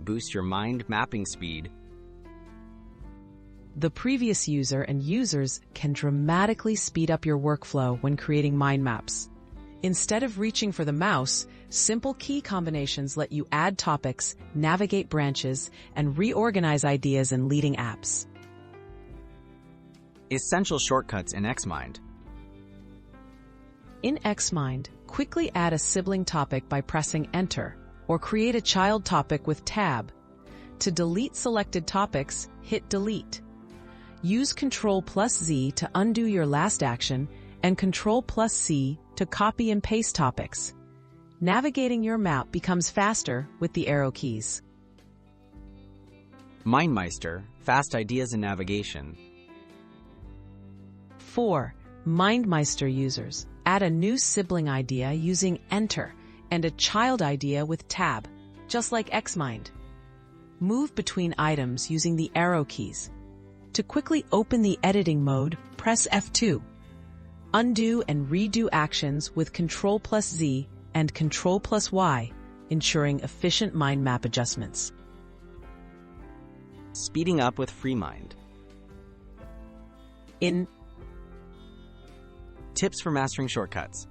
boost your mind mapping speed. The previous user and users can dramatically speed up your workflow when creating mind maps. Instead of reaching for the mouse, simple key combinations let you add topics, navigate branches, and reorganize ideas in leading apps. Essential shortcuts in XMind. In XMind, quickly add a sibling topic by pressing Enter, or create a child topic with Tab. To delete selected topics, hit Delete. Use Ctrl+Z to undo your last action and Ctrl+C to copy and paste topics. Navigating your map becomes faster with the arrow keys. MindMeister, fast ideas in navigation. For MindMeister users, add a new sibling idea using Enter and a child idea with Tab, just like XMind. Move between items using the arrow keys. To quickly open the editing mode, press F2. Undo and redo actions with Ctrl+Z and Ctrl+Y, ensuring efficient mind map adjustments. Speeding up with FreeMind. In Tips for mastering shortcuts.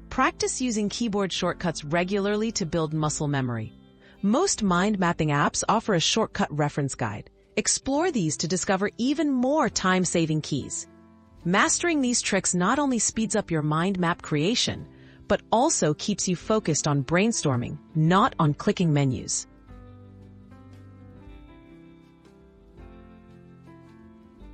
Practice using keyboard shortcuts regularly to build muscle memory. Most mind mapping apps offer a shortcut reference guide. Explore these to discover even more time-saving keys. Mastering these tricks not only speeds up your mind map creation, but also keeps you focused on brainstorming, not on clicking menus.